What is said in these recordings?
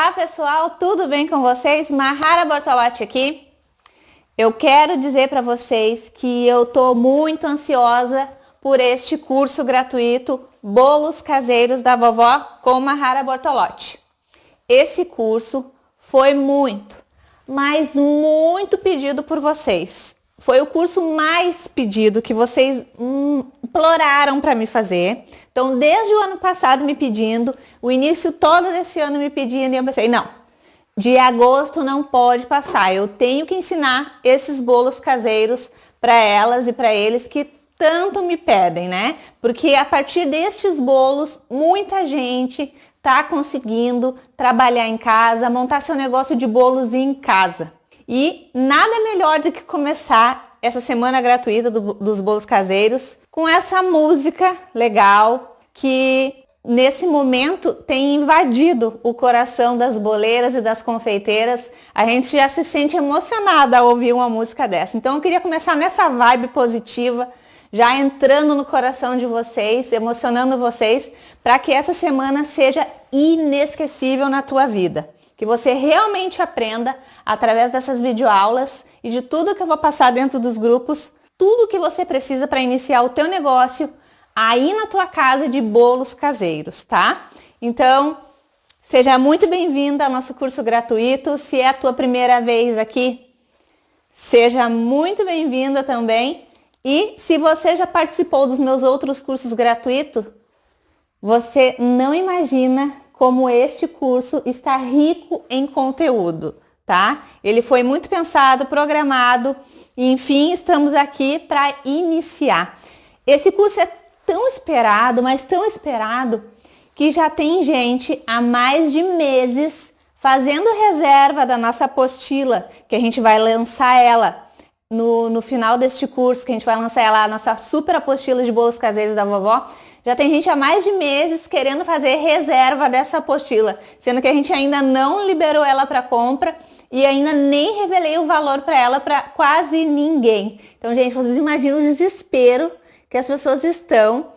Olá pessoal, tudo bem com vocês? Mahara Bortolotti aqui. Eu quero dizer para vocês que eu tô muito ansiosa por este curso gratuito Bolos Caseiros da Vovó com Mahara Bortolotti. Esse curso foi muito, mas muito pedido por vocês. Foi o curso mais pedido que vocês imploraram para me fazer. Então, desde o ano passado me pedindo, o início todo desse ano me pedindo, e eu pensei, não, de agosto não pode passar. Eu tenho que ensinar esses bolos caseiros para elas e para eles que tanto me pedem, né? Porque a partir destes bolos, muita gente tá conseguindo trabalhar em casa, montar seu negócio de bolos em casa. E nada melhor do que começar essa semana gratuita dos bolos caseiros com essa música legal que nesse momento tem invadido o coração das boleiras e das confeiteiras. A gente já se sente emocionada ao ouvir uma música dessa. Então eu queria começar nessa vibe positiva, já entrando no coração de vocês, emocionando vocês, para que essa semana seja inesquecível na tua vida. Que você realmente aprenda através dessas videoaulas e de tudo que eu vou passar dentro dos grupos, tudo que você precisa para iniciar o teu negócio aí na tua casa de bolos caseiros, tá? Então, seja muito bem-vinda ao nosso curso gratuito. Se é a tua primeira vez aqui, seja muito bem-vinda também. E se você já participou dos meus outros cursos gratuitos, você não imagina como este curso está rico em conteúdo, tá? Ele foi muito pensado, programado, e enfim, estamos aqui para iniciar. Esse curso é tão esperado, mas tão esperado, que já tem gente há mais de meses fazendo reserva da nossa apostila, que a gente vai lançar ela no final deste curso, que a gente vai lançar ela, a nossa super apostila de bolos caseiros da vovó. Já tem gente há mais de meses querendo fazer reserva dessa apostila, sendo que a gente ainda não liberou ela para compra e ainda nem revelei o valor para ela para quase ninguém. Então, gente, vocês imaginam o desespero que as pessoas estão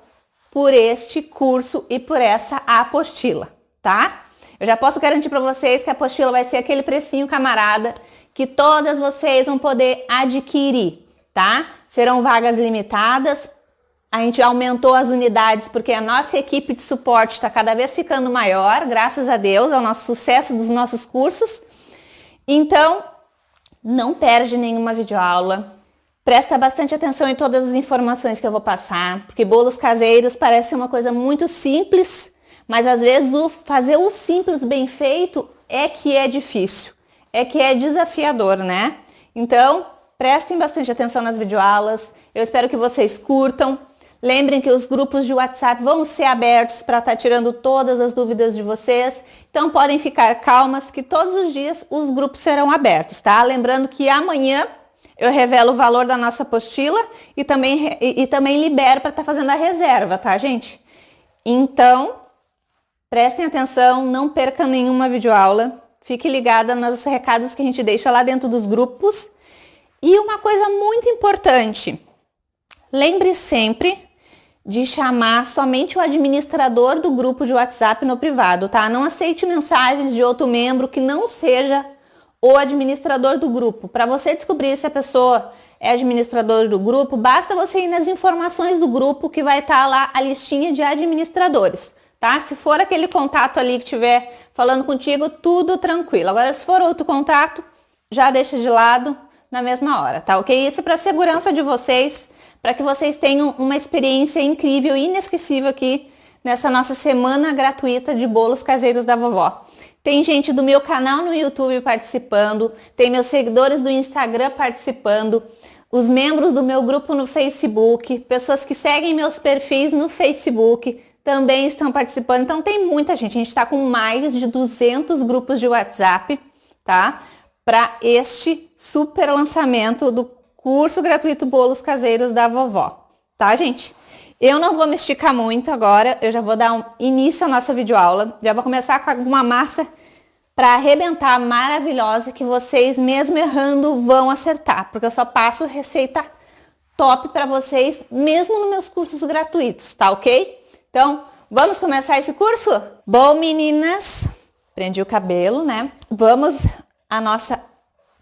por este curso e por essa apostila, tá? Eu já posso garantir para vocês que a apostila vai ser aquele precinho camarada que todas vocês vão poder adquirir, tá? Serão vagas limitadas. A gente aumentou as unidades porque a nossa equipe de suporte está cada vez ficando maior, graças a Deus, ao nosso sucesso dos nossos cursos. Então, não perde nenhuma videoaula. Presta bastante atenção em todas as informações que eu vou passar, porque bolos caseiros parece uma coisa muito simples, mas às vezes fazer o simples bem feito é que é difícil, é que é desafiador, né? Então, prestem bastante atenção nas videoaulas. Eu espero que vocês curtam. Lembrem que os grupos de WhatsApp vão ser abertos para estar tirando todas as dúvidas de vocês. Então podem ficar calmas que todos os dias os grupos serão abertos, tá? Lembrando que amanhã eu revelo o valor da nossa apostila e também libero para estar fazendo a reserva, tá, gente? Então, prestem atenção, não percam nenhuma videoaula. Fique ligada nos recados que a gente deixa lá dentro dos grupos. E uma coisa muito importante, lembre sempre de chamar somente o administrador do grupo de WhatsApp no privado, tá? Não aceite mensagens de outro membro que não seja o administrador do grupo. Para você descobrir se a pessoa é administrador do grupo, basta você ir nas informações do grupo que vai estar lá a listinha de administradores, tá? Se for aquele contato ali que estiver falando contigo, tudo tranquilo. Agora, se for outro contato, já deixa de lado na mesma hora, tá ok? Isso é para a segurança de vocês, para que vocês tenham uma experiência incrível e inesquecível aqui nessa nossa semana gratuita de bolos caseiros da vovó. Tem gente do meu canal no YouTube participando, tem meus seguidores do Instagram participando, os membros do meu grupo no Facebook, pessoas que seguem meus perfis no Facebook também estão participando. Então tem muita gente, a gente está com mais de 200 grupos de WhatsApp, tá? Para este super lançamento do curso gratuito Bolos Caseiros da Vovó, tá, gente? Eu não vou me esticar muito agora, eu já vou dar início à nossa videoaula, já vou começar com uma massa para arrebentar maravilhosa que vocês, mesmo errando, vão acertar, porque eu só passo receita top para vocês, mesmo nos meus cursos gratuitos, tá ok? Então, vamos começar esse curso? Bom, meninas, Prendi o cabelo, né? Vamos à nossa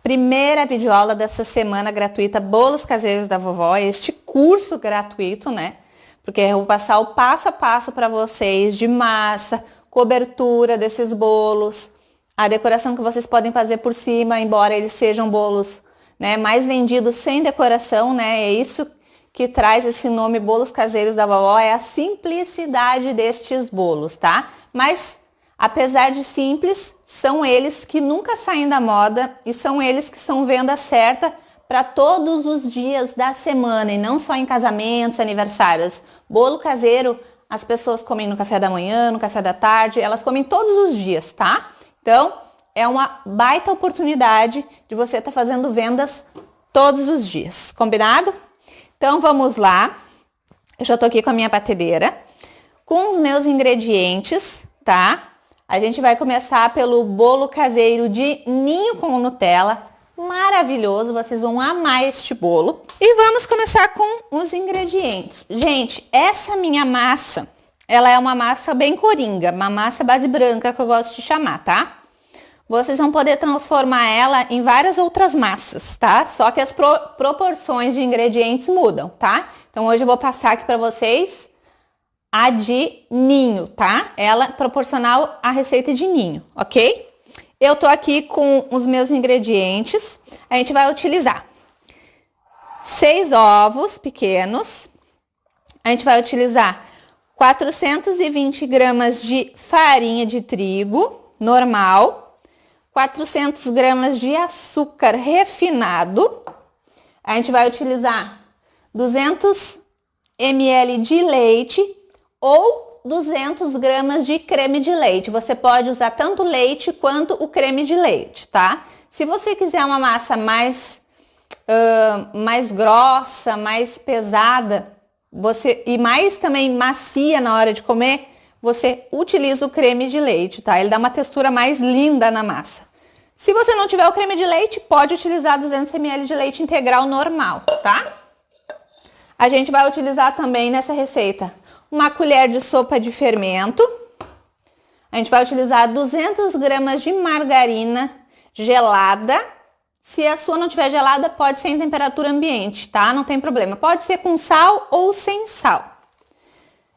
primeira videoaula dessa semana gratuita Bolos Caseiros da Vovó, este curso gratuito, né? Porque eu vou passar o passo a passo para vocês de massa, cobertura desses bolos, a decoração que vocês podem fazer por cima, embora eles sejam bolos, né, mais vendidos sem decoração, né? É isso que traz esse nome Bolos Caseiros da Vovó, é a simplicidade destes bolos, tá? Mas apesar de simples, são eles que nunca saem da moda e são eles que são venda certa para todos os dias da semana e não só em casamentos, aniversários. Bolo caseiro, as pessoas comem no café da manhã, no café da tarde, elas comem todos os dias, tá? Então, é uma baita oportunidade de você estar fazendo vendas todos os dias, combinado? Então, vamos lá. Eu já tô aqui com a minha batedeira, com os meus ingredientes, tá? A gente vai começar pelo bolo caseiro de ninho com Nutella. Maravilhoso, vocês vão amar este bolo. E vamos começar com os ingredientes. Gente, essa minha massa, ela é uma massa bem coringa, uma massa base branca que eu gosto de chamar, tá? Vocês vão poder transformar ela em várias outras massas, tá? Só que as proporções de ingredientes mudam, tá? Então hoje eu vou passar aqui para vocês a de ninho, tá? Ela é proporcional à receita de ninho, ok? Eu tô aqui com os meus ingredientes. A gente vai utilizar 6 ovos pequenos. A gente vai utilizar 420 gramas de farinha de trigo normal, 400 gramas de açúcar refinado. A gente vai utilizar 200 ml de leite ou 200 gramas de creme de leite. Você pode usar tanto leite quanto o creme de leite, tá? Se você quiser uma massa mais grossa, mais pesada, e mais também macia na hora de comer, você utiliza o creme de leite, tá? Ele dá uma textura mais linda na massa. Se você não tiver o creme de leite, pode utilizar 200 ml de leite integral normal, tá? A gente vai utilizar também nessa receita uma colher de sopa de fermento. A gente vai utilizar 200 gramas de margarina gelada. Se a sua não tiver gelada, pode ser em temperatura ambiente, tá? Não tem problema. Pode ser com sal ou sem sal.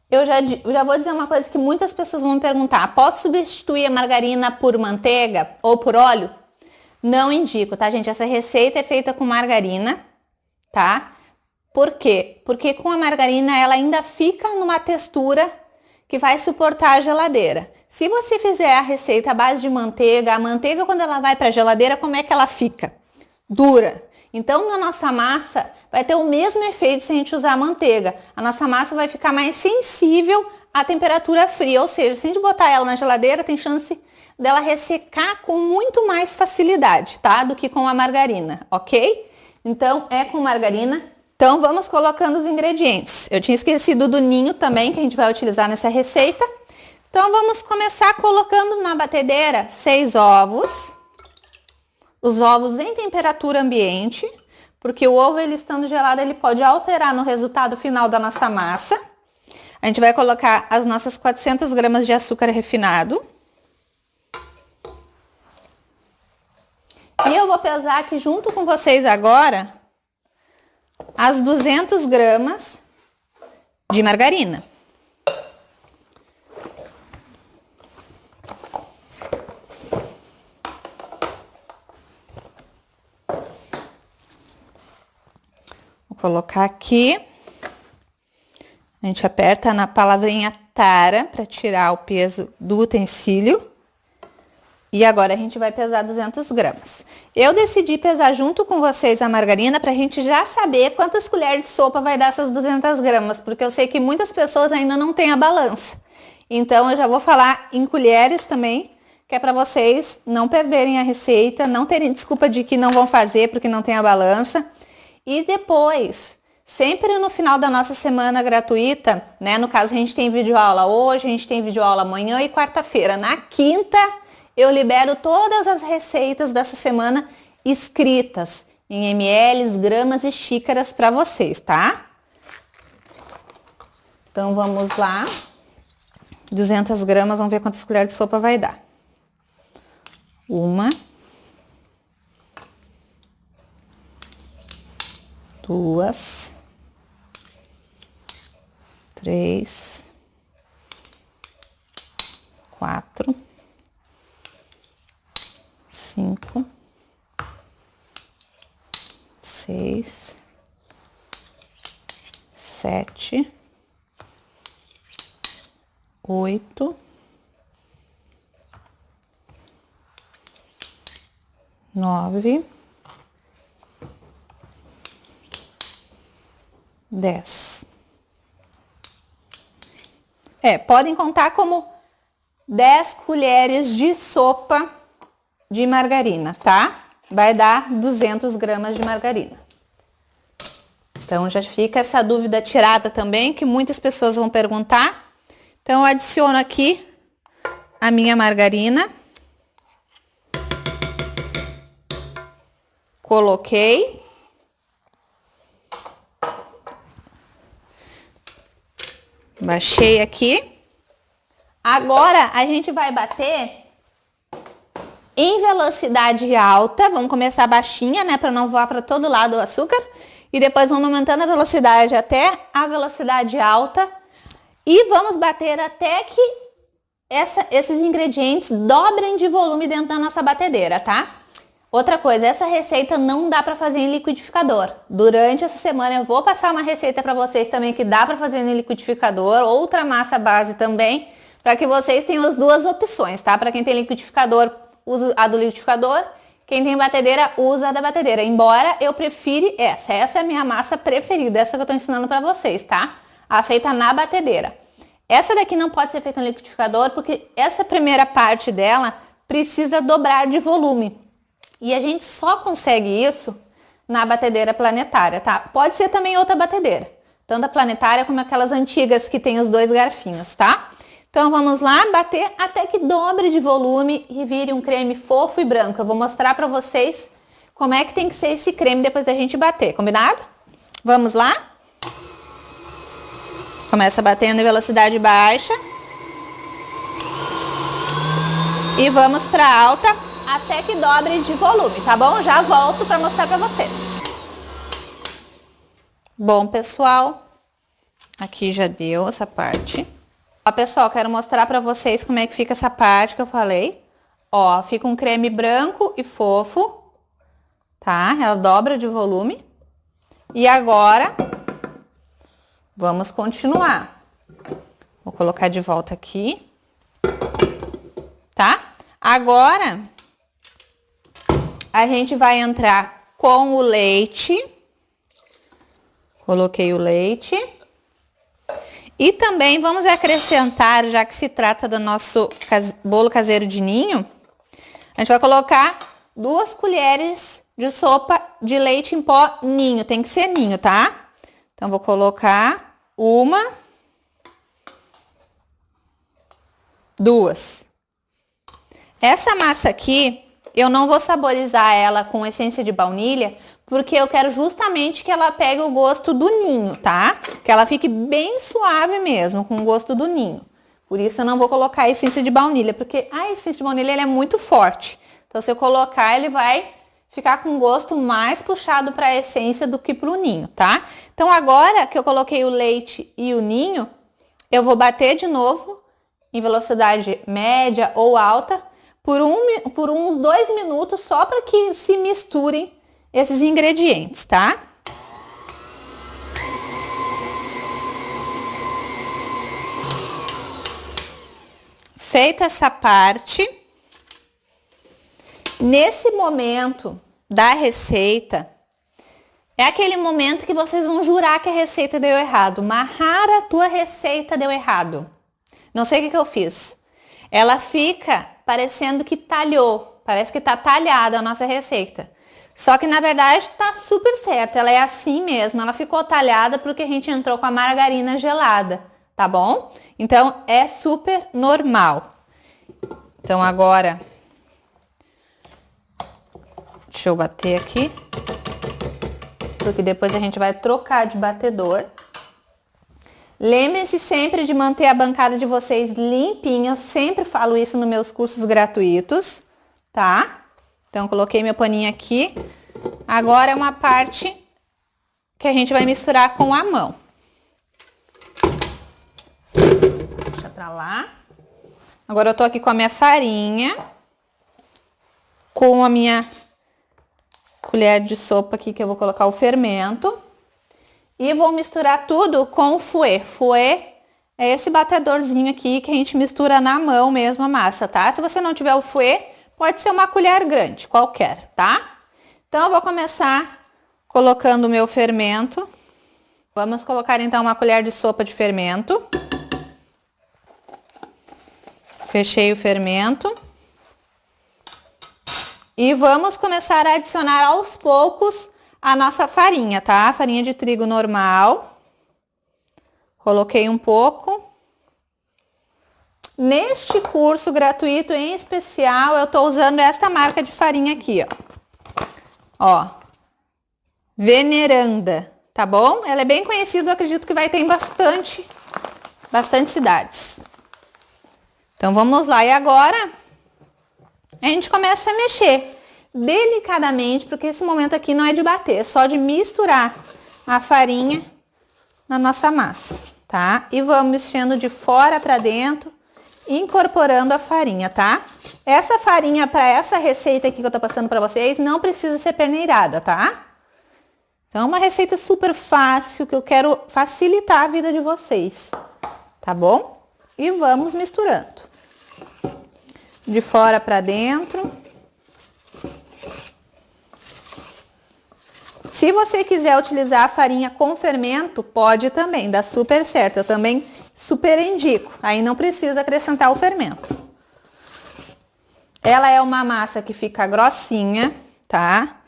Eu já vou dizer uma coisa que muitas pessoas vão me perguntar. Posso substituir a margarina por manteiga ou por óleo? Não indico, tá, gente? Essa receita é feita com margarina, tá? Por quê? Porque com a margarina ela ainda fica numa textura que vai suportar a geladeira. Se você fizer a receita à base de manteiga, a manteiga quando ela vai para a geladeira, como é que ela fica? Dura. Então na nossa massa vai ter o mesmo efeito se a gente usar a manteiga. A nossa massa vai ficar mais sensível à temperatura fria, ou seja, se a gente botar ela na geladeira, tem chance dela ressecar com muito mais facilidade, tá? Do que com a margarina, ok? Então é com margarina. Então, vamos colocando os ingredientes. Eu tinha esquecido do ninho também, que a gente vai utilizar nessa receita. Então, vamos começar colocando na batedeira 6 ovos. Os ovos em temperatura ambiente, porque o ovo, ele estando gelado, ele pode alterar no resultado final da nossa massa. A gente vai colocar as nossas 400 gramas de açúcar refinado. E eu vou pesar aqui junto com vocês agora as 200 gramas de margarina. Vou colocar aqui. A gente aperta na palavrinha tara para tirar o peso do utensílio. E agora a gente vai pesar 200 gramas. Eu decidi pesar junto com vocês a margarina para a gente já saber quantas colheres de sopa vai dar essas 200 gramas, porque eu sei que muitas pessoas ainda não têm a balança. Então eu já vou falar em colheres também, que é para vocês não perderem a receita, não terem desculpa de que não vão fazer porque não tem a balança. E depois, sempre no final da nossa semana gratuita, né? No caso a gente tem videoaula hoje, a gente tem videoaula amanhã e quarta-feira. Na quinta eu libero todas as receitas dessa semana escritas em ml, gramas e xícaras para vocês, tá? Então vamos lá. 200 gramas, vamos ver quantas colheres de sopa vai dar. Uma, duas, três, quatro, cinco, seis, sete, oito, nove, 10. Podem contar como 10 colheres de sopa de margarina, tá? Vai dar 200 gramas de margarina. Então, já fica essa dúvida tirada também, que muitas pessoas vão perguntar. Então, eu adiciono aqui a minha margarina. Coloquei. Baixei aqui. Agora, a gente vai bater em velocidade alta. Vamos começar baixinha, né? Para não voar para todo lado o açúcar. E depois vamos aumentando a velocidade até a velocidade alta. E vamos bater até que esses ingredientes dobrem de volume dentro da nossa batedeira, tá? Outra coisa, essa receita não dá para fazer em liquidificador. Durante essa semana eu vou passar uma receita para vocês também que dá para fazer no liquidificador, outra massa base também, para que vocês tenham as duas opções, tá? Para quem tem liquidificador, usa a do liquidificador. Quem tem batedeira, usa a da batedeira. Embora eu prefira essa. Essa é a minha massa preferida, essa que eu tô ensinando para vocês, tá? A feita na batedeira. Essa daqui não pode ser feita no liquidificador, porque essa primeira parte dela precisa dobrar de volume. E a gente só consegue isso na batedeira planetária, tá? Pode ser também outra batedeira, tanto a planetária como aquelas antigas que tem os dois garfinhos, tá? Então vamos lá, bater até que dobre de volume e vire um creme fofo e branco. Eu vou mostrar pra vocês como é que tem que ser esse creme depois da gente bater, combinado? Vamos lá? Começa batendo em velocidade baixa. E vamos pra alta até que dobre de volume, tá bom? Já volto para mostrar para vocês. Bom, pessoal, aqui já deu essa parte. Ó, pessoal, quero mostrar para vocês como é que fica essa parte que eu falei. Ó, fica um creme branco e fofo, tá? Ela dobra de volume. E agora, vamos continuar. Vou colocar de volta aqui, tá? Agora, a gente vai entrar com o leite. Coloquei o leite. E também vamos acrescentar, já que se trata do nosso bolo caseiro de ninho, a gente vai colocar 2 colheres de sopa de leite em pó ninho. Tem que ser ninho, tá? Então, vou colocar 1, 2. Essa massa aqui, eu não vou saborizar ela com essência de baunilha, porque eu quero justamente que ela pegue o gosto do ninho, tá? Que ela fique bem suave mesmo, com o gosto do ninho. Por isso eu não vou colocar essência de baunilha, porque a essência de baunilha ela é muito forte. Então se eu colocar, ele vai ficar com gosto mais puxado para a essência do que para o ninho, tá? Então agora que eu coloquei o leite e o ninho, eu vou bater de novo em velocidade média ou alta, por uns 2 minutos, só para que se misturem esses ingredientes, tá? Feita essa parte, nesse momento da receita, é aquele momento que vocês vão jurar que a receita deu errado. Mahara, a tua receita deu errado. Não sei o que eu fiz. Ela fica parecendo que talhou, parece que tá talhada a nossa receita. Só que na verdade tá super certo, ela é assim mesmo, ela ficou talhada porque a gente entrou com a margarina gelada, tá bom? Então é super normal. Então agora, deixa eu bater aqui, porque depois a gente vai trocar de batedor. Lembrem-se sempre de manter a bancada de vocês limpinha, eu sempre falo isso nos meus cursos gratuitos, tá? Então, coloquei meu paninho aqui. Agora é uma parte que a gente vai misturar com a mão. Deixa pra lá. Agora eu tô aqui com a minha farinha, com a minha colher de sopa aqui que eu vou colocar o fermento. E vou misturar tudo com o fouet. Fouet é esse batedorzinho aqui que a gente mistura na mão mesmo a massa, tá? Se você não tiver o fouet, pode ser uma colher grande, qualquer, tá? Então eu vou começar colocando o meu fermento. Vamos colocar então uma colher de sopa de fermento. Fechei o fermento. E vamos começar a adicionar aos poucos a nossa farinha, tá? Farinha de trigo normal. Coloquei um pouco. Neste curso gratuito em especial, eu tô usando esta marca de farinha aqui, ó. Veneranda, tá bom? Ela é bem conhecida, eu acredito que vai ter em bastante cidades. Então, vamos lá. E agora, a gente começa a mexer delicadamente, porque esse momento aqui não é de bater, é só de misturar a farinha na nossa massa, tá? E vamos mexendo de fora para dentro, incorporando a farinha, tá? Essa farinha para essa receita aqui que eu tô passando para vocês não precisa ser peneirada, tá? Então, é uma receita super fácil que eu quero facilitar a vida de vocês, tá bom? E vamos misturando. De fora para dentro. Se você quiser utilizar a farinha com fermento, pode também, dá super certo. Eu também super indico. Aí não precisa acrescentar o fermento. Ela é uma massa que fica grossinha, tá?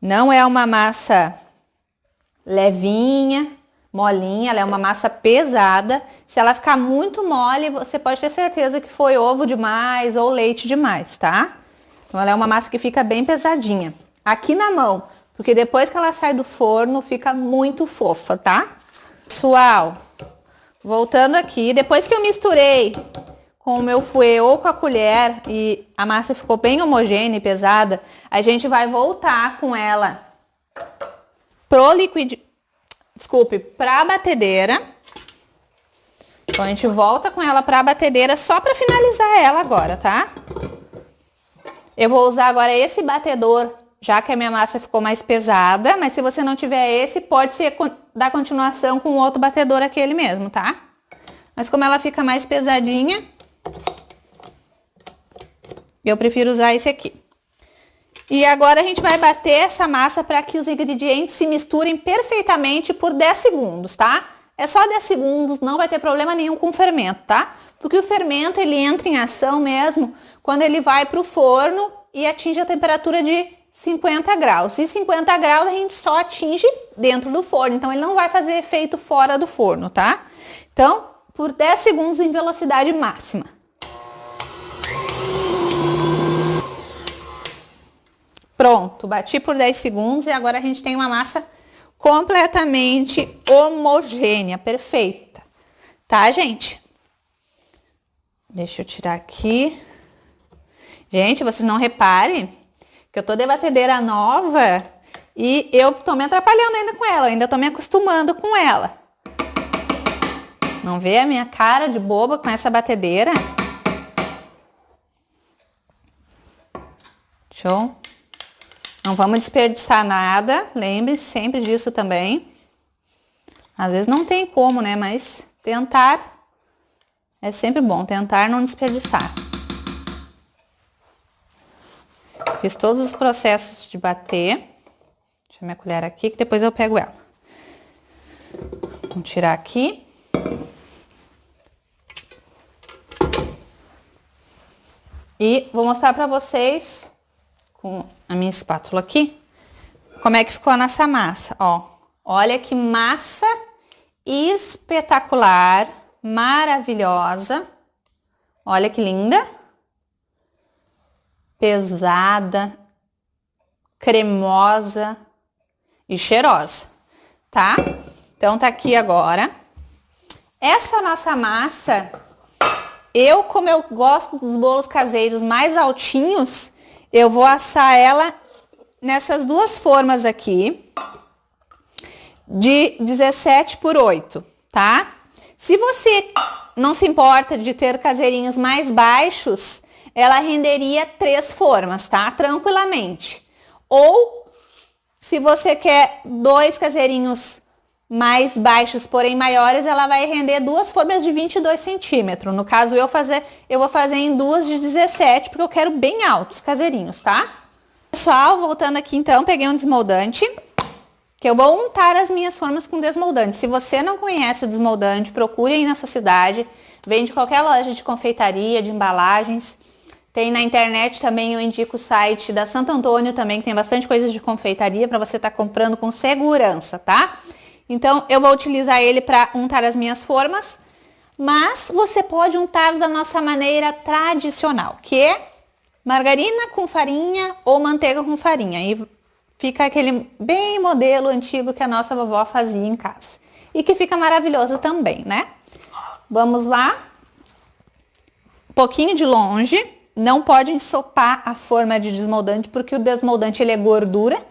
Não é uma massa levinha, molinha, ela é uma massa pesada. Se ela ficar muito mole, você pode ter certeza que foi ovo demais ou leite demais, tá? Então ela é uma massa que fica bem pesadinha. Aqui na mão, porque depois que ela sai do forno, fica muito fofa, tá? Pessoal, voltando aqui, depois que eu misturei com o meu fouet ou com a colher e a massa ficou bem homogênea e pesada, a gente vai voltar com ela pra batedeira. Então a gente volta com ela pra batedeira só pra finalizar ela agora, tá? Eu vou usar agora esse batedor, já que a minha massa ficou mais pesada, mas se você não tiver esse, pode ser dar continuação com outro batedor aquele mesmo, tá? Mas como ela fica mais pesadinha, eu prefiro usar esse aqui. E agora a gente vai bater essa massa para que os ingredientes se misturem perfeitamente por 10 segundos, tá? É só 10 segundos, não vai ter problema nenhum com o fermento, tá? Porque o fermento, ele entra em ação mesmo quando ele vai pro forno e atinge a temperatura de 50 graus. E 50 graus a gente só atinge dentro do forno, então ele não vai fazer efeito fora do forno, tá? Então, por 10 segundos em velocidade máxima. Pronto, bati por 10 segundos e agora a gente tem uma massa completamente homogênea, perfeita. Tá, gente? Deixa eu tirar aqui. Gente, vocês não reparem que eu tô de batedeira nova e eu tô me atrapalhando ainda com ela, eu ainda tô me acostumando com ela. Não vê a minha cara de boba com essa batedeira? Show. Não vamos desperdiçar nada, lembre-se sempre disso também. Às vezes não tem como, né? Mas tentar é sempre bom, tentar não desperdiçar. Fiz todos os processos de bater. Deixa minha colher aqui, que depois eu pego ela. Vamos tirar aqui. E vou mostrar pra vocês, com a minha espátula aqui, como é que ficou a nossa massa, ó. Olha que massa espetacular, maravilhosa. Olha que linda. Pesada, cremosa e cheirosa, tá? Então tá aqui agora. Essa nossa massa, como eu gosto dos bolos caseiros mais altinhos, eu vou assar ela nessas duas formas aqui, de 17 por 8, tá? Se você não se importa de ter caseirinhos mais baixos, ela renderia 3 formas, tá? Tranquilamente. Ou, se você quer 2 caseirinhos mais baixos, porém maiores, ela vai render 2 formas de 22 centímetros. No caso, eu vou fazer em 2 de 17, porque eu quero bem altos caseirinhos, tá? Pessoal, voltando aqui então, peguei um desmoldante, que eu vou untar as minhas formas com desmoldante. Se você não conhece o desmoldante, procure aí na sua cidade. Vende qualquer loja de confeitaria, de embalagens. Tem na internet também, eu indico o site da Santo Antônio também, que tem bastante coisas de confeitaria para você estar comprando com segurança, tá? Então, eu vou utilizar ele para untar as minhas formas, mas você pode untar da nossa maneira tradicional, que é margarina com farinha ou manteiga com farinha. E fica aquele bem modelo antigo que a nossa vovó fazia em casa. E que fica maravilhoso também, né? Vamos lá. Um pouquinho de longe. Não pode ensopar a forma de desmoldante, porque o desmoldante ele é gordura.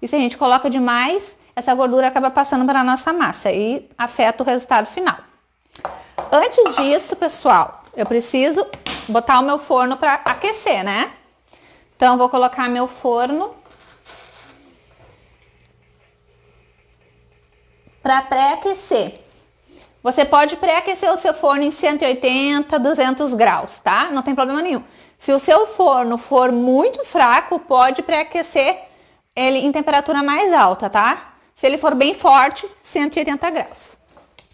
E se a gente coloca demais, essa gordura acaba passando para a nossa massa e afeta o resultado final. Antes disso, pessoal, eu preciso botar o meu forno para aquecer, né? Então, eu vou colocar meu forno para pré-aquecer. Você pode pré-aquecer o seu forno em 180, 200 graus, tá? Não tem problema nenhum. Se o seu forno for muito fraco, pode pré-aquecer ele em temperatura mais alta, tá? Se ele for bem forte, 180 graus.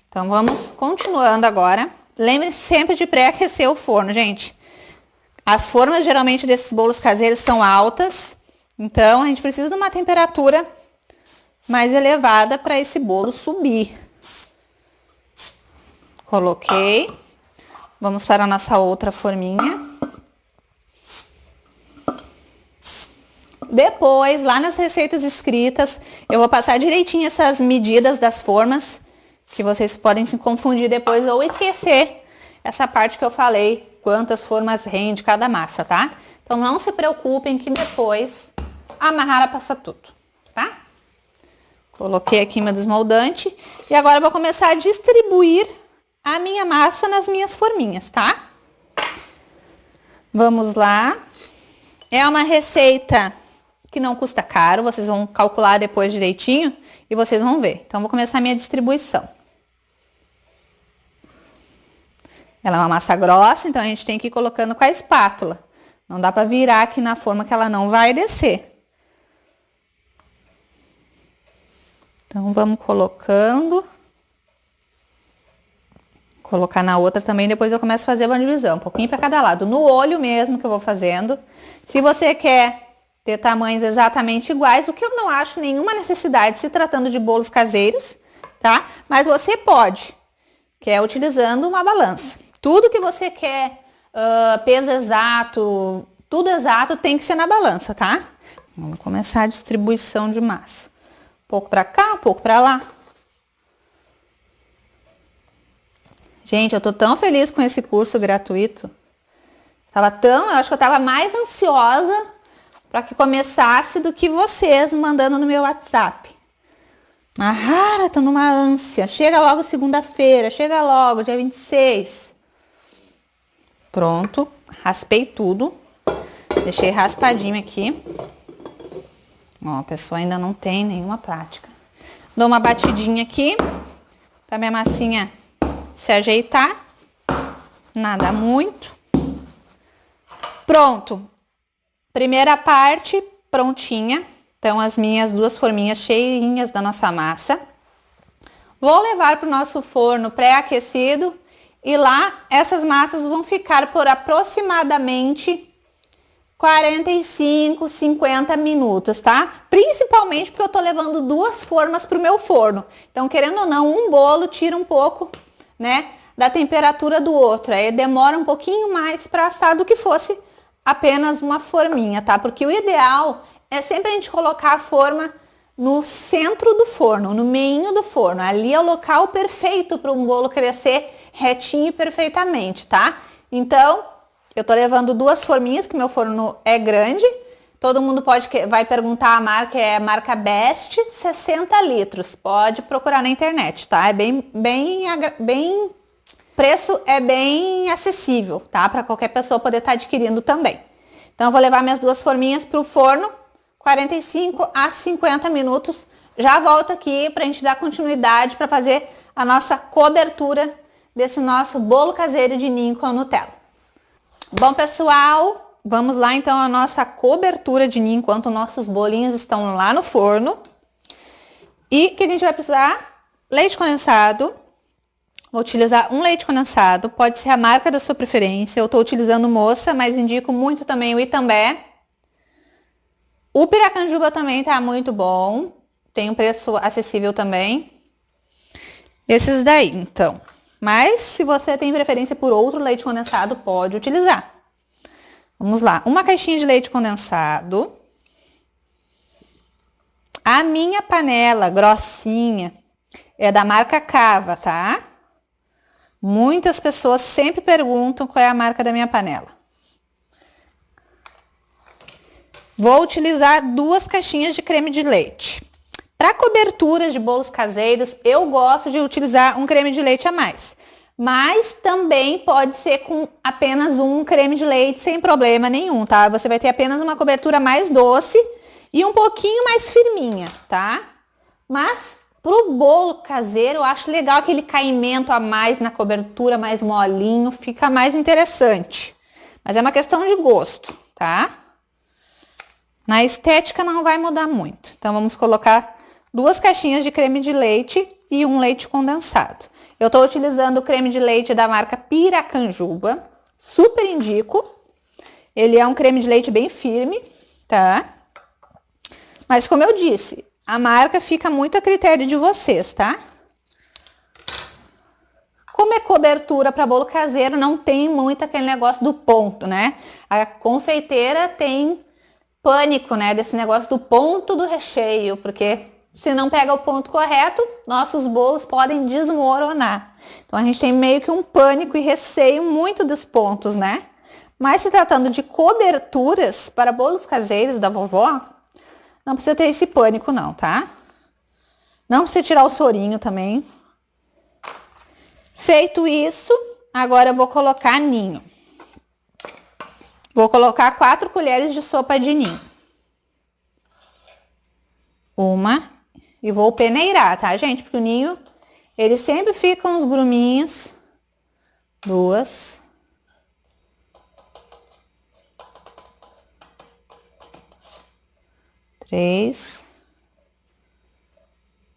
Então, vamos continuando agora. Lembre-se sempre de pré-aquecer o forno, gente. As formas, geralmente, desses bolos caseiros são altas. Então, a gente precisa de uma temperatura mais elevada para esse bolo subir. Coloquei. Vamos para a nossa outra forminha. Depois, lá nas receitas escritas, eu vou passar direitinho essas medidas das formas, que vocês podem se confundir depois ou esquecer essa parte que eu falei, quantas formas rende cada massa, tá? Então, não se preocupem que depois a Mahara passa tudo, tá? Coloquei aqui meu desmoldante e agora eu vou começar a distribuir a minha massa nas minhas forminhas, tá? Vamos lá. É uma receita que não custa caro, vocês vão calcular depois direitinho e vocês vão ver. Então, vou começar a minha distribuição. Ela é uma massa grossa, então a gente tem que ir colocando com a espátula. Não dá para virar aqui na forma que ela não vai descer. Então, vamos colocando. Colocar na outra também, depois eu começo a fazer uma divisão. Um pouquinho para cada lado. No olho mesmo que eu vou fazendo. Se você quer ter tamanhos exatamente iguais, o que eu não acho nenhuma necessidade se tratando de bolos caseiros, tá? Mas você pode, que é utilizando uma balança. Tudo que você quer, peso exato, tudo exato tem que ser na balança, tá? Vamos começar a distribuição de massa. Um pouco para cá, um pouco para lá. Gente, eu tô tão feliz com esse curso gratuito. Eu acho que eu tava mais ansiosa para que começasse do que vocês mandando no meu WhatsApp. Mahara, tô numa ânsia. Chega logo segunda-feira, chega logo, dia 26. Pronto, raspei tudo. Deixei raspadinho aqui. Ó, a pessoa ainda não tem nenhuma prática. Dou uma batidinha aqui para minha massinha se ajeitar. Nada muito. Pronto. Primeira parte prontinha. Então, as minhas duas forminhas cheinhas da nossa massa. Vou levar para o nosso forno pré-aquecido. E lá, essas massas vão ficar por aproximadamente 45, 50 minutos, tá? Principalmente porque eu tô levando duas formas pro meu forno. Então, querendo ou não, um bolo tira um pouco, né, da temperatura do outro. Aí demora um pouquinho mais para assar do que fosse apenas uma forminha, tá? Porque o ideal é sempre a gente colocar a forma no centro do forno, no meinho do forno. Ali é o local perfeito para um bolo crescer retinho perfeitamente, tá? Então, eu tô levando duas forminhas, que meu forno é grande, Todo mundo vai perguntar a marca, é a marca Best, 60 litros. Pode procurar na internet, tá? É preço é bem acessível, tá? Para qualquer pessoa poder estar adquirindo também. Então, eu vou levar minhas duas forminhas para o forno, 45 a 50 minutos. Já volto aqui para a gente dar continuidade para fazer a nossa cobertura desse nosso bolo caseiro de ninho com Nutella. Bom, pessoal, vamos lá então a nossa cobertura de ninho enquanto nossos bolinhos estão lá no forno. E o que a gente vai precisar? Leite condensado. Vou utilizar um leite condensado, pode ser a marca da sua preferência. Eu estou utilizando Moça, mas indico muito também o Itambé. O Piracanjuba também tá muito bom, tem um preço acessível também. Esses daí, então. Mas se você tem preferência por outro leite condensado, pode utilizar. Vamos lá, uma caixinha de leite condensado. A minha panela grossinha é da marca Cava, tá? Muitas pessoas sempre perguntam qual é a marca da minha panela. Vou utilizar 2 caixinhas de creme de leite. Para coberturas de bolos caseiros, eu gosto de utilizar um creme de leite a mais. Mas também pode ser com apenas um creme de leite sem problema nenhum, tá? Você vai ter apenas uma cobertura mais doce e um pouquinho mais firminha, tá? Mas pro bolo caseiro, eu acho legal aquele caimento a mais na cobertura, mais molinho, fica mais interessante. Mas é uma questão de gosto, tá? Na estética não vai mudar muito. Então, vamos colocar 2 caixinhas de creme de leite e um leite condensado. Eu tô utilizando o creme de leite da marca Piracanjuba, super indico. Ele é um creme de leite bem firme, tá? Mas como eu disse, a marca fica muito a critério de vocês, tá? Como é cobertura para bolo caseiro, não tem muito aquele negócio do ponto, né? A confeiteira tem pânico, né? Desse negócio do ponto do recheio, porque se não pega o ponto correto, nossos bolos podem desmoronar. Então, a gente tem meio que um pânico e receio muito dos pontos, né? Mas se tratando de coberturas para bolos caseiros da vovó, não precisa ter esse pânico não, tá? Não precisa tirar o sorinho também. Feito isso, agora eu vou colocar ninho. Vou colocar 4 colheres de sopa de ninho. Uma. E vou peneirar, tá, gente? Porque o ninho, ele sempre fica uns gruminhos. 2. 3,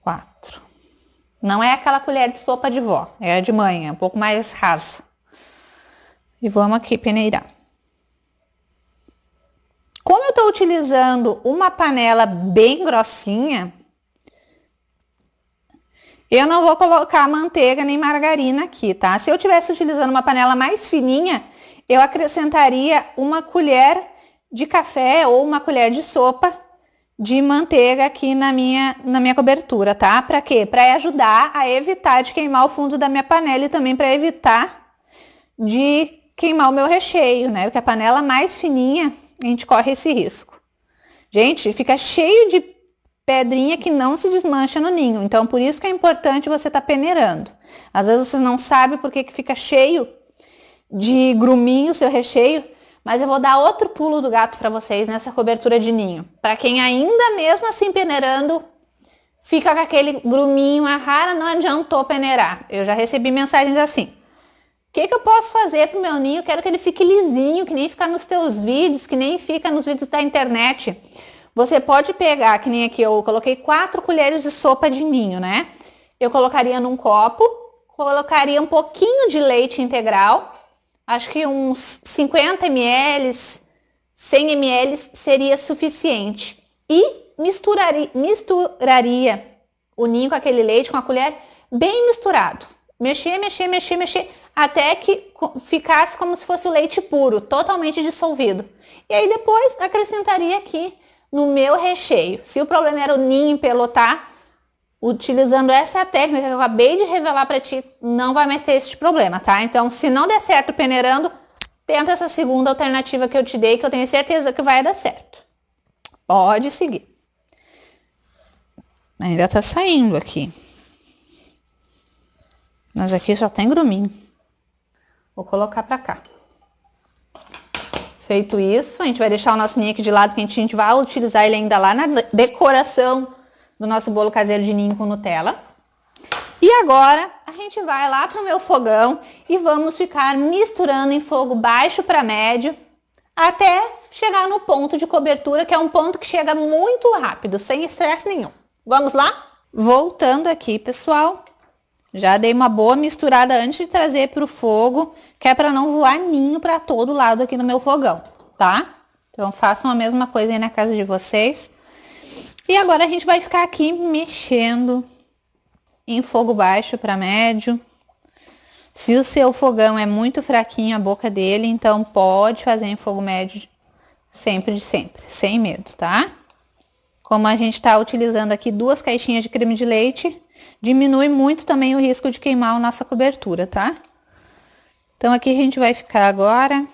4. Não é aquela colher de sopa de vó, é a de mãe, é um pouco mais rasa. E vamos aqui peneirar. Como eu tô utilizando uma panela bem grossinha, eu não vou colocar manteiga nem margarina aqui, tá? Se eu tivesse utilizando uma panela mais fininha, eu acrescentaria uma colher de café ou uma colher de sopa de manteiga aqui na minha cobertura, tá? Para quê? Para ajudar a evitar de queimar o fundo da minha panela e também para evitar de queimar o meu recheio, né? Porque a panela mais fininha, a gente corre esse risco. Gente, fica cheio de pedrinha que não se desmancha no ninho. Então, por isso que é importante você estar peneirando. Às vezes vocês não sabem por que fica cheio de gruminho o seu recheio, mas eu vou dar outro pulo do gato para vocês nessa cobertura de ninho. Para quem ainda mesmo assim peneirando, fica com aquele gruminho, a rara, não adiantou peneirar. Eu já recebi mensagens assim. O que eu posso fazer pro meu ninho? Eu quero que ele fique lisinho, que nem fica nos teus vídeos, que nem fica nos vídeos da internet. Você pode pegar, que nem aqui eu coloquei 4 colheres de sopa de ninho, né? Eu colocaria num copo, colocaria um pouquinho de leite integral, acho que uns 50 ml, 100 ml seria suficiente. E misturaria o ninho com aquele leite com a colher bem misturado. Mexer, até que ficasse como se fosse o leite puro, totalmente dissolvido. E aí depois acrescentaria aqui no meu recheio. Se o problema era o ninho empelotar, utilizando essa técnica que eu acabei de revelar para ti, não vai mais ter esse problema, tá? Então, se não der certo peneirando, tenta essa segunda alternativa que eu te dei, que eu tenho certeza que vai dar certo. Pode seguir. Ainda tá saindo aqui. Mas aqui só tem gruminho. Vou colocar pra cá. Feito isso, a gente vai deixar o nosso ninho aqui de lado, porque a gente vai utilizar ele ainda lá na decoração do nosso bolo caseiro de ninho com Nutella. E agora, a gente vai lá pro meu fogão e vamos ficar misturando em fogo baixo para médio, até chegar no ponto de cobertura, que é um ponto que chega muito rápido, sem estresse nenhum. Vamos lá? Voltando aqui, pessoal. Já dei uma boa misturada antes de trazer para o fogo, que é para não voar ninho para todo lado aqui no meu fogão, tá? Então façam a mesma coisa aí na casa de vocês. E agora a gente vai ficar aqui mexendo em fogo baixo para médio. Se o seu fogão é muito fraquinho a boca dele, então pode fazer em fogo médio sempre, sem medo, tá? Como a gente está utilizando aqui 2 caixinhas de creme de leite, diminui muito também o risco de queimar a nossa cobertura, tá? Então aqui a gente vai ficar agora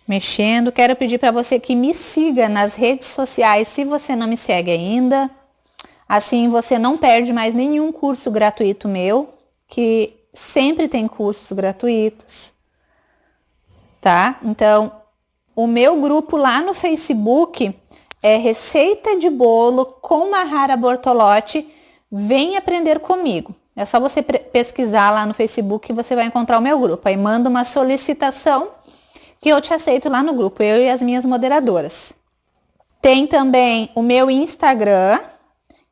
mexendo. Quero pedir para você que me siga nas redes sociais, se você não me segue ainda. Assim você não perde mais nenhum curso gratuito meu, que sempre tem cursos gratuitos, tá? Então, o meu grupo lá no Facebook é Receita de Bolo com Mahara Bortolotti. Vem aprender comigo. É só você pesquisar lá no Facebook que você vai encontrar o meu grupo. Aí manda uma solicitação que eu te aceito lá no grupo, eu e as minhas moderadoras. Tem também o meu Instagram,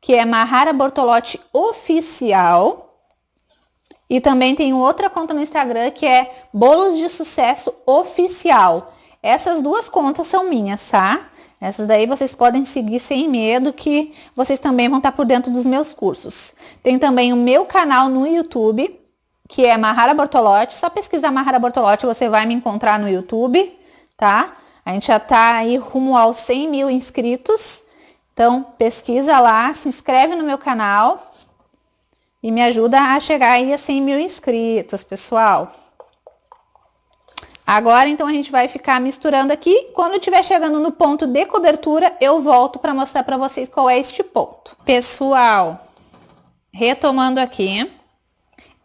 que é Mahara Bortolotti Oficial. E também tem outra conta no Instagram que é Bolos de Sucesso Oficial. Essas 2 contas são minhas, tá? Essas daí vocês podem seguir sem medo, que vocês também vão estar por dentro dos meus cursos. Tem também o meu canal no YouTube, que é Mahara Bortolotti. Só pesquisar Mahara Bortolotti, você vai me encontrar no YouTube, tá? A gente já tá aí rumo aos 100 mil inscritos. Então, pesquisa lá, se inscreve no meu canal e me ajuda a chegar aí a 100 mil inscritos, pessoal. Agora, então, a gente vai ficar misturando aqui. Quando estiver chegando no ponto de cobertura, eu volto para mostrar para vocês qual é este ponto. Pessoal, retomando aqui.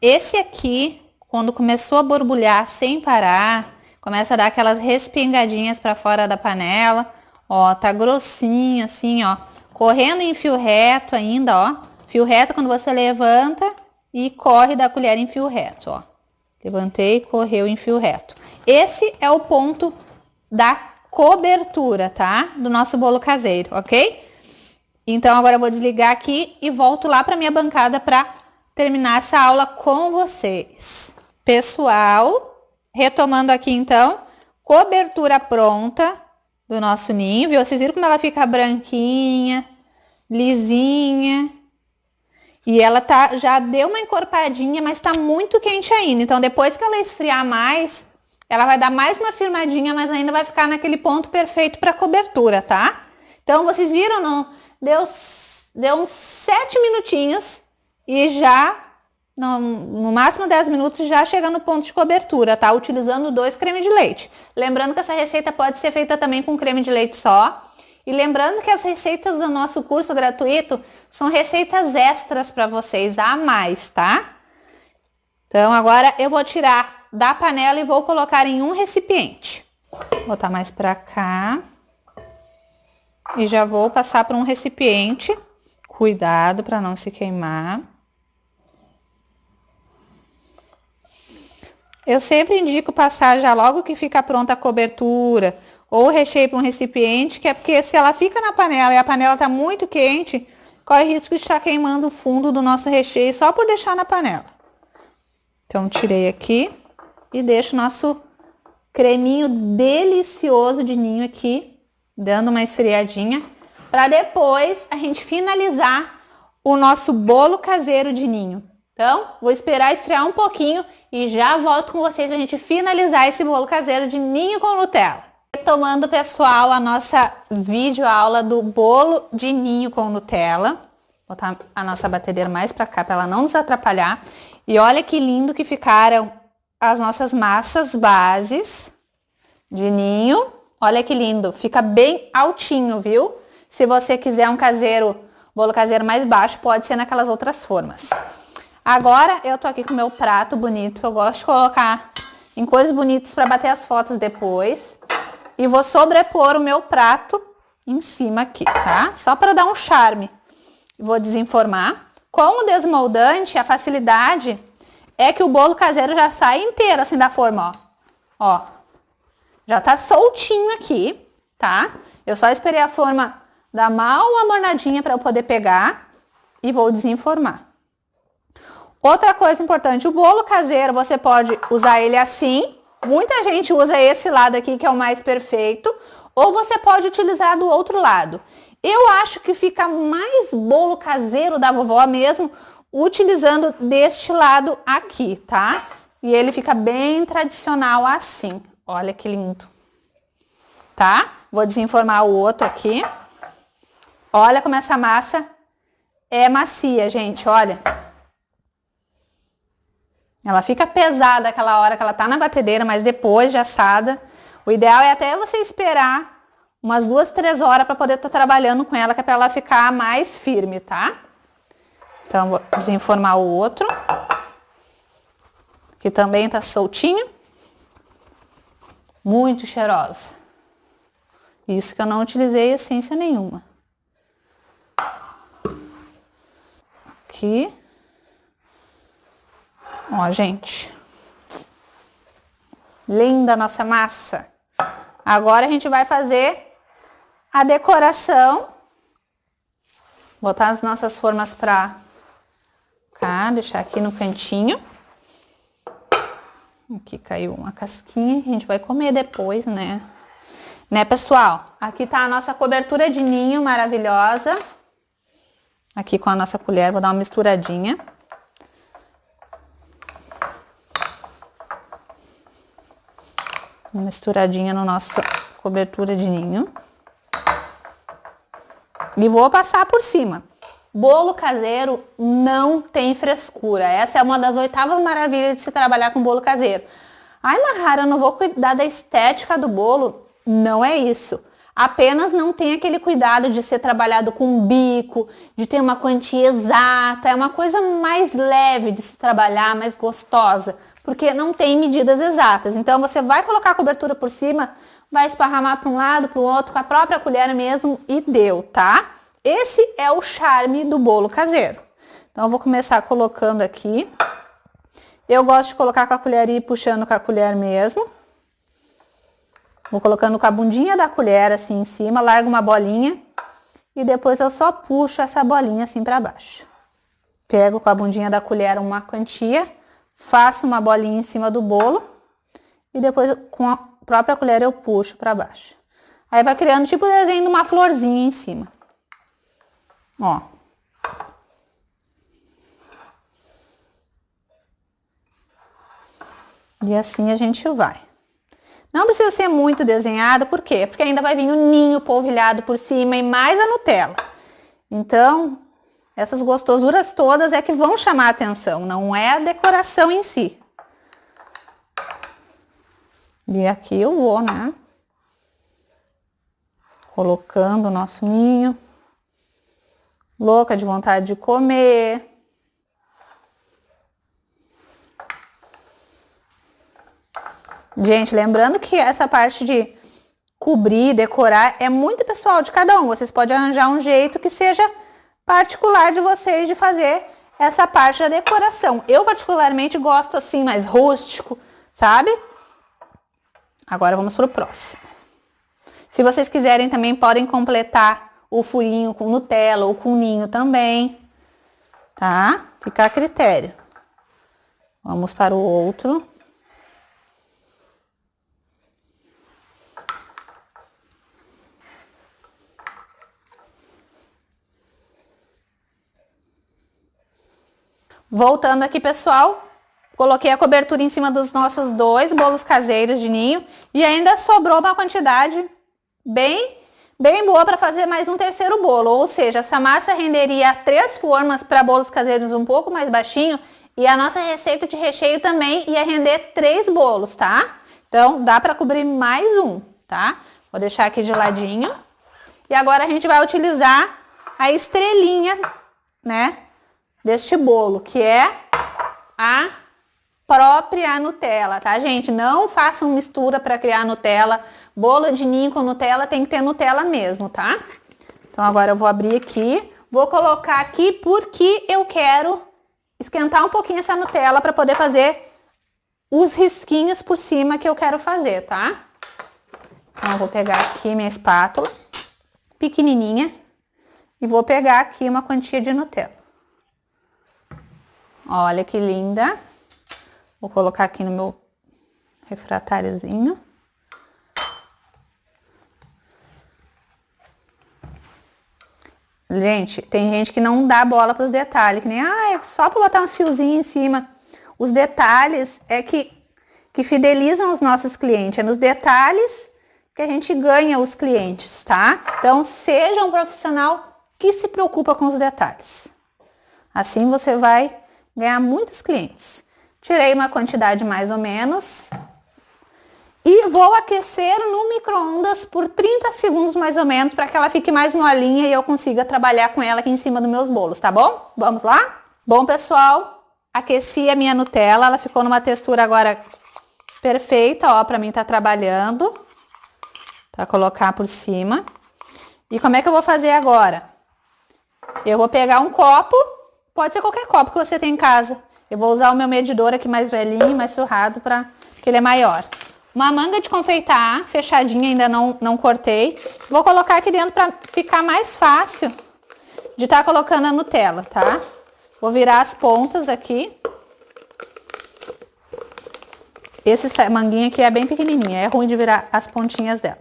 Esse aqui, quando começou a borbulhar sem parar, começa a dar aquelas respingadinhas para fora da panela. Ó, tá grossinho assim, ó. Correndo em fio reto ainda, ó. Fio reto quando você levanta e corre da colher em fio reto, ó. Levantei, correu em fio reto. Esse é o ponto da cobertura, tá? Do nosso bolo caseiro, ok? Então, agora eu vou desligar aqui e volto lá para minha bancada para terminar essa aula com vocês. Pessoal, retomando aqui então, cobertura pronta do nosso ninho, viu? Vocês viram como ela fica branquinha, lisinha. E ela já deu uma encorpadinha, mas tá muito quente ainda. Então, depois que ela esfriar mais, ela vai dar mais uma firmadinha, mas ainda vai ficar naquele ponto perfeito para cobertura, tá? Então, vocês viram, não? Deu uns 7 minutinhos e já, no máximo 10 minutos, já chega no ponto de cobertura, tá? Utilizando 2 cremes de leite. Lembrando que essa receita pode ser feita também com creme de leite só. E lembrando que as receitas do nosso curso gratuito são receitas extras para vocês, a mais, tá? Então, agora eu vou tirar da panela e vou colocar em um recipiente. Vou botar mais para cá. E já vou passar para um recipiente. Cuidado para não se queimar. Eu sempre indico passar já logo que fica pronta a cobertura ou o recheio para um recipiente, que é porque se ela fica na panela e a panela está muito quente, corre risco de estar queimando o fundo do nosso recheio só por deixar na panela. Então, tirei aqui e deixo o nosso creminho delicioso de ninho aqui, dando uma esfriadinha, para depois a gente finalizar o nosso bolo caseiro de ninho. Então, vou esperar esfriar um pouquinho e já volto com vocês para a gente finalizar esse bolo caseiro de ninho com Nutella. Retomando, pessoal, a nossa videoaula do bolo de ninho com Nutella. Vou botar a nossa batedeira mais para cá para ela não nos atrapalhar. E olha que lindo que ficaram as nossas massas bases de ninho. Olha que lindo, fica bem altinho, viu? Se você quiser um bolo caseiro mais baixo, pode ser naquelas outras formas. Agora eu tô aqui com o meu prato bonito, que eu gosto de colocar em coisas bonitas para bater as fotos depois. E vou sobrepor o meu prato em cima aqui, tá? Só para dar um charme. Vou desenformar. Com o desmoldante, a facilidade é que o bolo caseiro já sai inteiro assim da forma, ó. Ó, já tá soltinho aqui, tá? Eu só esperei a forma dar mal uma mornadinha para eu poder pegar e vou desenformar. Outra coisa importante, o bolo caseiro você pode usar ele assim. Muita gente usa esse lado aqui que é o mais perfeito, ou você pode utilizar do outro lado. Eu acho que fica mais bolo caseiro da vovó mesmo, utilizando deste lado aqui, tá? E ele fica bem tradicional assim. Olha que lindo. Tá? Vou desenformar o outro aqui. Olha como essa massa é macia, gente, olha. Ela fica pesada aquela hora que ela tá na batedeira, mas depois de assada, o ideal é até você esperar umas 2, 3 horas para poder estar trabalhando com ela, que é para ela ficar mais firme, tá? Então, vou desenformar o outro, que também tá soltinho. Muito cheirosa. Isso que eu não utilizei essência nenhuma. Aqui. Ó, gente. Linda a nossa massa. Agora a gente vai fazer a decoração. Botar as nossas formas pra cá, deixar aqui no cantinho. Aqui caiu uma casquinha, a gente vai comer depois, né? Né, pessoal? Aqui tá a nossa cobertura de ninho maravilhosa. Aqui com a nossa colher, vou dar uma misturadinha. Uma misturadinha no nosso cobertura de ninho. E vou passar por cima. Bolo caseiro não tem frescura. Essa é uma das 8ª maravilhas de se trabalhar com bolo caseiro. Ai, Mahara, eu não vou cuidar da estética do bolo. Não é isso. Apenas não tem aquele cuidado de ser trabalhado com bico, de ter uma quantia exata. É uma coisa mais leve de se trabalhar, mais gostosa, porque não tem medidas exatas. Então, você vai colocar a cobertura por cima, vai esparramar para um lado, para o outro, com a própria colher mesmo e deu, tá? Esse é o charme do bolo caseiro. Então, eu vou começar colocando aqui. Eu gosto de colocar com a colher e ir puxando com a colher mesmo. Vou colocando com a bundinha da colher assim em cima, largo uma bolinha e depois eu só puxo essa bolinha assim para baixo. Pego com a bundinha da colher uma quantia, faço uma bolinha em cima do bolo e depois com a própria colher eu puxo para baixo. Aí vai criando tipo o desenho de uma florzinha em cima. Ó. E assim a gente vai. Não precisa ser muito desenhado, por quê? Porque ainda vai vir o ninho polvilhado por cima e mais a Nutella. Então, essas gostosuras todas é que vão chamar a atenção, não é a decoração em si. E aqui eu vou, né? Colocando o nosso ninho. Louca de vontade de comer. Gente, lembrando que essa parte de cobrir, decorar, é muito pessoal de cada um. Vocês podem arranjar um jeito que seja particular de vocês de fazer essa parte da decoração. Eu particularmente gosto assim, mais rústico, sabe? Agora vamos pro próximo. Se vocês quiserem também podem completar o furinho com Nutella ou com ninho também, tá? Fica a critério. Vamos para o outro. Voltando aqui, pessoal, coloquei a cobertura em cima dos nossos 2 bolos caseiros de ninho e ainda sobrou uma quantidade bem boa para fazer mais um terceiro bolo. Ou seja, essa massa renderia 3 formas para bolos caseiros um pouco mais baixinho e a nossa receita de recheio também ia render 3 bolos, tá? Então, dá para cobrir mais um, tá? Vou deixar aqui de ladinho. E agora a gente vai utilizar a estrelinha, né, deste bolo, que é a própria Nutella, tá, gente? Não façam mistura para criar Nutella. Bolo de ninho com Nutella tem que ter Nutella mesmo, tá? Então agora eu vou abrir aqui, vou colocar aqui porque eu quero esquentar um pouquinho essa Nutella para poder fazer os risquinhos por cima que eu quero fazer, tá? Então eu vou pegar aqui minha espátula pequenininha e vou pegar aqui uma quantia de Nutella. Olha que linda. Vou colocar aqui no meu refratáriozinho. Gente, tem gente que não dá bola para os detalhes, que nem, é só para botar uns fiozinhos em cima. Os detalhes é que fidelizam os nossos clientes, é nos detalhes que a gente ganha os clientes, tá? Então, seja um profissional que se preocupa com os detalhes. Assim você vai ganhar muitos clientes. Tirei uma quantidade mais ou menos e vou aquecer no micro-ondas por 30 segundos mais ou menos, para que ela fique mais molinha e eu consiga trabalhar com ela aqui em cima dos meus bolos, tá bom? Vamos lá? Bom, pessoal, aqueci a minha Nutella, ela ficou numa textura agora perfeita, ó, pra mim tá trabalhando. Pra colocar por cima. E como é que eu vou fazer agora? Eu vou pegar um copo, pode ser qualquer copo que você tem em casa. Eu vou usar o meu medidor aqui mais velhinho, mais surrado, porque ele é maior. Uma manga de confeitar, fechadinha, ainda não cortei. Vou colocar aqui dentro para ficar mais fácil de estar colocando a Nutella, tá? Vou virar as pontas aqui. Essa manguinha aqui é bem pequenininha, é ruim de virar as pontinhas dela.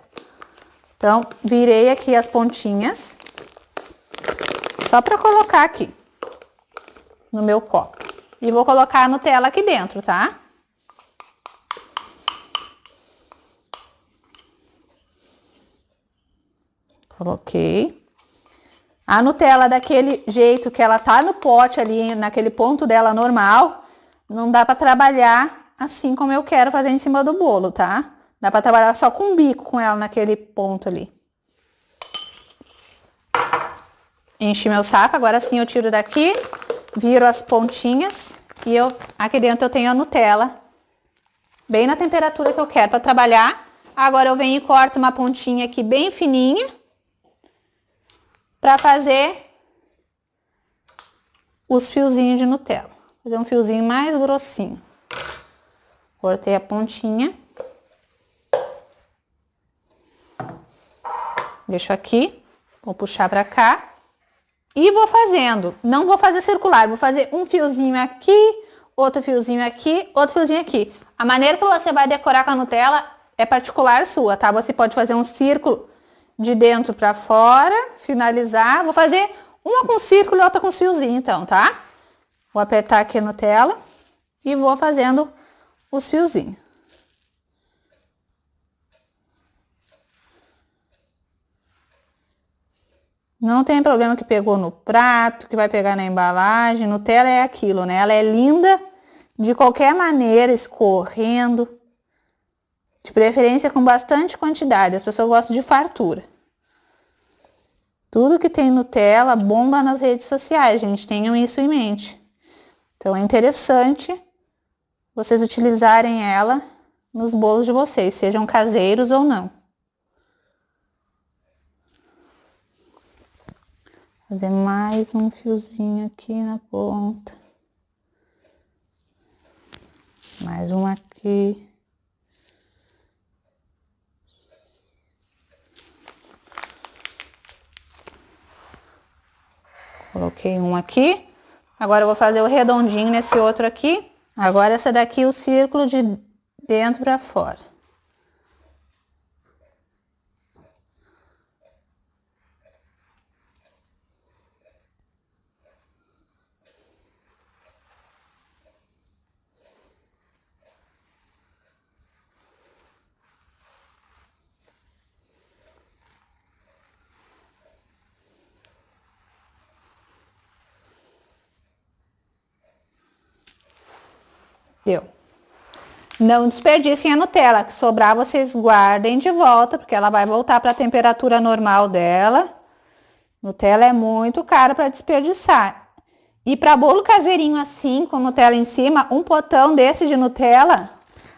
Então, virei aqui as pontinhas, só para colocar aqui no meu copo. E vou colocar a Nutella aqui dentro, tá? Coloquei. A Nutella daquele jeito que ela tá no pote ali, naquele ponto dela normal, não dá para trabalhar assim como eu quero fazer em cima do bolo, tá? Dá para trabalhar só com o bico com ela naquele ponto ali. Enchi meu saco, agora sim eu tiro daqui, viro as pontinhas e aqui dentro eu tenho a Nutella, bem na temperatura que eu quero para trabalhar. Agora eu venho e corto uma pontinha aqui bem fininha, para fazer os fiozinhos de Nutella. Vou fazer um fiozinho mais grossinho. Cortei a pontinha. Deixo aqui, vou puxar para cá. E vou fazendo, não vou fazer circular, vou fazer um fiozinho aqui, outro fiozinho aqui, outro fiozinho aqui. A maneira que você vai decorar com a Nutella é particular sua, tá? Você pode fazer um círculo de dentro para fora, finalizar. Vou fazer uma com círculo e outra com fiozinho, então, tá? Vou apertar aqui a Nutella e vou fazendo os fiozinhos. Não tem problema que pegou no prato, que vai pegar na embalagem. Nutella é aquilo, né? Ela é linda de qualquer maneira, escorrendo. De preferência com bastante quantidade. As pessoas gostam de fartura. Tudo que tem Nutella bomba nas redes sociais, gente. Tenham isso em mente. Então é interessante vocês utilizarem ela nos bolos de vocês, sejam caseiros ou não. Fazer mais um fiozinho aqui na ponta. Mais um aqui. Coloquei um aqui. Agora eu vou fazer o redondinho nesse outro aqui. Agora essa daqui o círculo de dentro para fora. Deu. Não desperdicem a Nutella, que sobrar vocês guardem de volta, porque ela vai voltar para a temperatura normal dela. Nutella é muito cara para desperdiçar. E para bolo caseirinho assim, com Nutella em cima, um potão desse de Nutella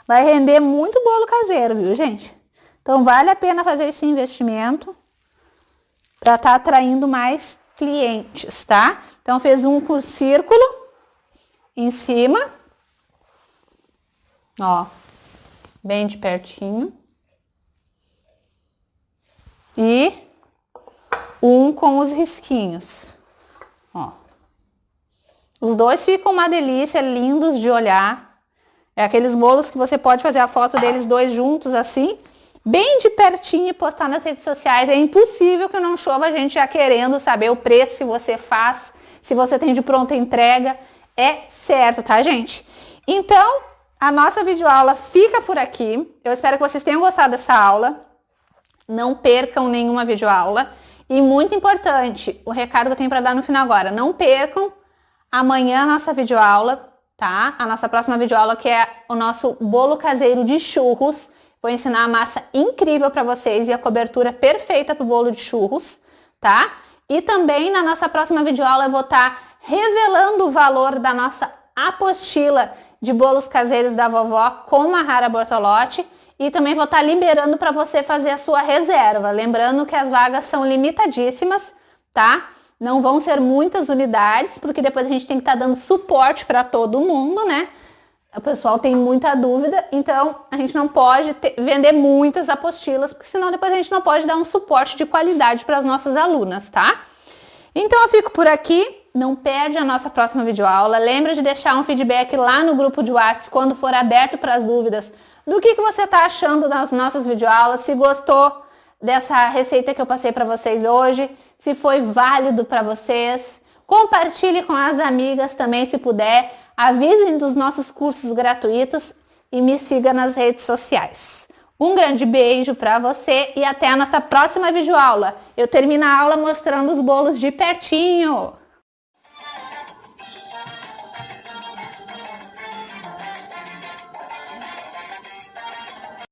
vai render muito bolo caseiro, viu, gente? Então vale a pena fazer esse investimento para estar atraindo mais clientes, tá? Então fez um com círculo em cima, ó, bem de pertinho. E um com os risquinhos, ó. Os dois ficam uma delícia, lindos de olhar. É aqueles bolos que você pode fazer a foto deles dois juntos assim, bem de pertinho e postar nas redes sociais. É impossível que não chova a gente já querendo saber o preço, se você faz, se você tem de pronta entrega. É certo, tá, gente? Então, a nossa videoaula fica por aqui. Eu espero que vocês tenham gostado dessa aula. Não percam nenhuma videoaula. E muito importante, o recado que eu tenho para dar no final agora, não percam amanhã a nossa videoaula, tá? A nossa próxima videoaula, que é o nosso bolo caseiro de churros. Vou ensinar a massa incrível para vocês e a cobertura perfeita para o bolo de churros, tá? E também na nossa próxima videoaula eu vou estar revelando o valor da nossa apostila de bolos caseiros da vovó com Mahara Bortolotti. E também vou estar liberando para você fazer a sua reserva. Lembrando que as vagas são limitadíssimas, tá? Não vão ser muitas unidades, porque depois a gente tem que estar dando suporte para todo mundo, né? O pessoal tem muita dúvida, então a gente não pode vender muitas apostilas, porque senão depois a gente não pode dar um suporte de qualidade para as nossas alunas, tá? Então eu fico por aqui. Não perde a nossa próxima videoaula. Lembra de deixar um feedback lá no grupo de WhatsApp quando for aberto para as dúvidas do que você está achando das nossas videoaulas, se gostou dessa receita que eu passei para vocês hoje, se foi válido para vocês. Compartilhe com as amigas também, se puder. Avisem dos nossos cursos gratuitos e me siga nas redes sociais. Um grande beijo para você e até a nossa próxima videoaula. Eu termino a aula mostrando os bolos de pertinho.